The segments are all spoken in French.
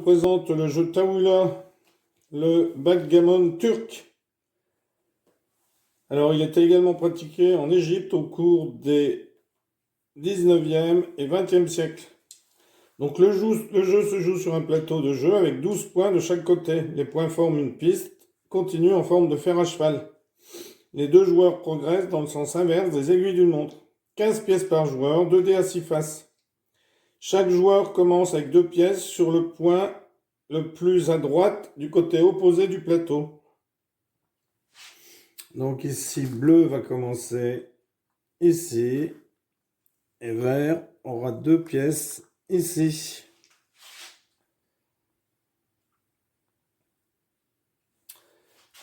présente le jeu Tawila, le backgammon turc. Alors, il était également pratiqué en Égypte au cours des 19e et 20e siècles. Donc, le jeu se joue sur un plateau de jeu avec 12 points de chaque côté. Les points forment une piste continue en forme de fer à cheval. Les deux joueurs progressent dans le sens inverse des aiguilles d'une montre. 15 pièces par joueur, 2 dés à 6 faces. Chaque joueur commence avec 2 pièces sur le point le plus à droite du côté opposé du plateau. Donc ici, bleu va commencer ici et vert aura 2 pièces ici.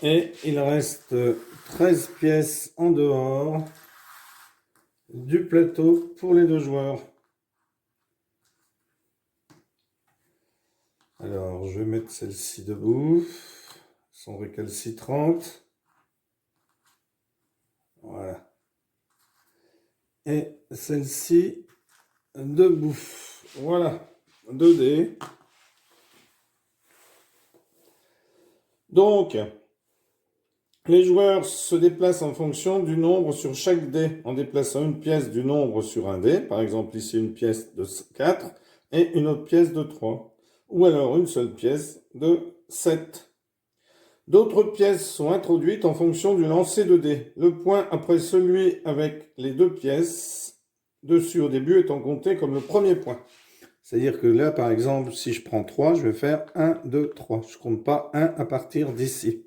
Et il reste 13 pièces en dehors du plateau pour les deux joueurs. Alors, je vais mettre celle-ci debout. Elles sont récalcitrantes. Voilà. Et celle-ci debout. Voilà. 2 dés. Donc, les joueurs se déplacent en fonction du nombre sur chaque dé, en déplaçant une pièce du nombre sur un dé. Par exemple, ici, une pièce de 4 et une autre pièce de 3. Ou alors une seule pièce de 7. D'autres pièces sont introduites en fonction du lancer de dés. Le point après celui avec les 2 pièces dessus au début étant compté comme le premier point. C'est-à-dire que là, par exemple, si je prends 3, je vais faire 1, 2, 3. Je ne compte pas 1 à partir d'ici.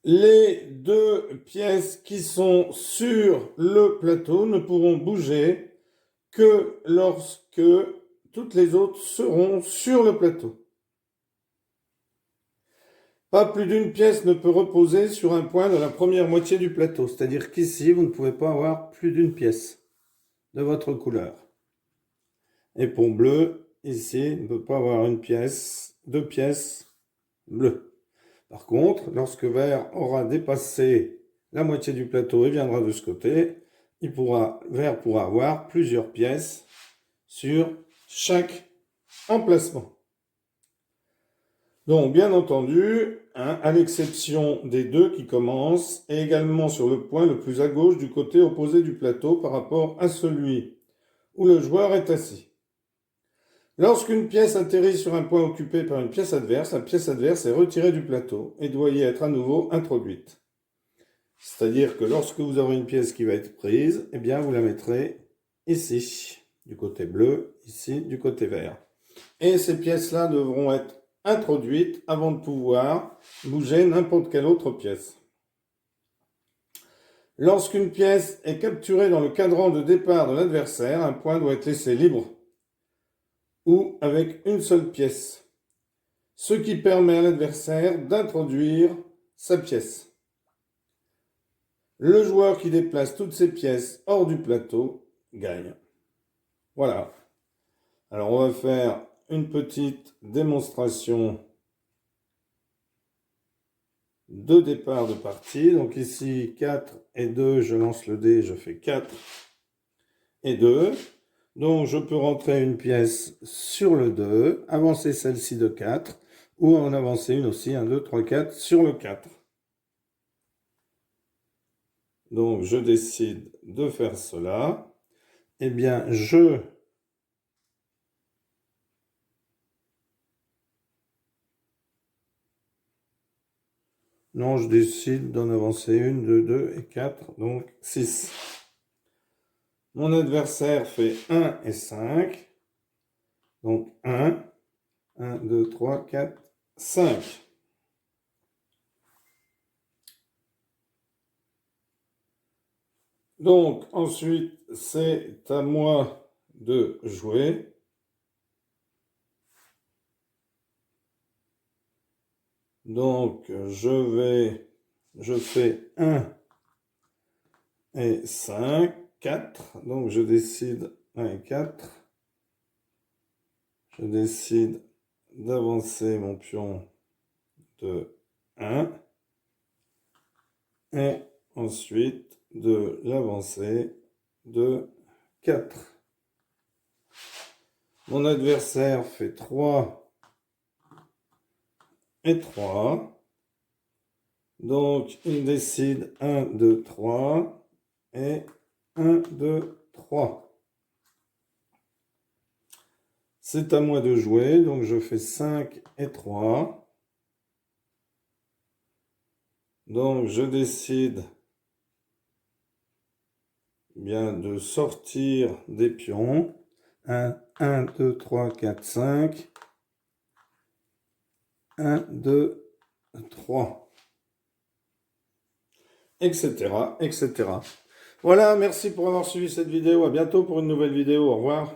Les 2 pièces qui sont sur le plateau ne pourront bouger que lorsque toutes les autres seront sur le plateau. Pas plus d'une pièce ne peut reposer sur un point de la première moitié du plateau. C'est-à-dire qu'ici, vous ne pouvez pas avoir plus d'une pièce de votre couleur. Et pour bleu, ici, on ne peut pas avoir une pièce, 2 pièces bleues. Par contre, lorsque vert aura dépassé la moitié du plateau et viendra de ce côté, vert pourra avoir plusieurs pièces sur chaque emplacement. Donc, bien entendu, à l'exception des 2 qui commencent, et également sur le point le plus à gauche du côté opposé du plateau par rapport à celui où le joueur est assis. Lorsqu'une pièce atterrit sur un point occupé par une pièce adverse, la pièce adverse est retirée du plateau et doit y être à nouveau introduite. C'est-à-dire que lorsque vous aurez une pièce qui va être prise, eh bien vous la mettrez ici, du côté bleu, ici, du côté vert. Et ces pièces-là devront être introduites avant de pouvoir bouger n'importe quelle autre pièce. Lorsqu'une pièce est capturée dans le cadran de départ de l'adversaire, un point doit être laissé libre ou avec une seule pièce, ce qui permet à l'adversaire d'introduire sa pièce. Le joueur qui déplace toutes ses pièces hors du plateau gagne. Voilà. Alors on va faire une petite démonstration de départ de partie. Donc ici 4 et 2, je lance le dé, je fais 4 et 2. Donc je peux rentrer une pièce sur le 2, avancer celle-ci de 4, ou en avancer une aussi, 1, 2, 3, 4, sur le 4. Donc je décide de faire cela. Eh bien Non, je décide d'en avancer une, 2, 2 et 4, donc 6. Mon adversaire fait 1 et 5. Donc 1, 1, 2, 3, 4, 5. Donc ensuite, c'est à moi de jouer. Donc je fais 1 et 5, 4. Donc je décide 1 et 4. Je décide d'avancer mon pion de 1 et ensuite de l'avancer de 4. Mon adversaire fait 3 et 3. Donc, il décide 1, 2, 3 et 1, 2, 3. C'est à moi de jouer, donc je fais 5 et 3. Donc, je décide bien de sortir des pions. 1, 2, 3, 4, 5. 1, 2, 3. Etc., etc. Voilà, merci pour avoir suivi cette vidéo. À bientôt pour une nouvelle vidéo. Au revoir.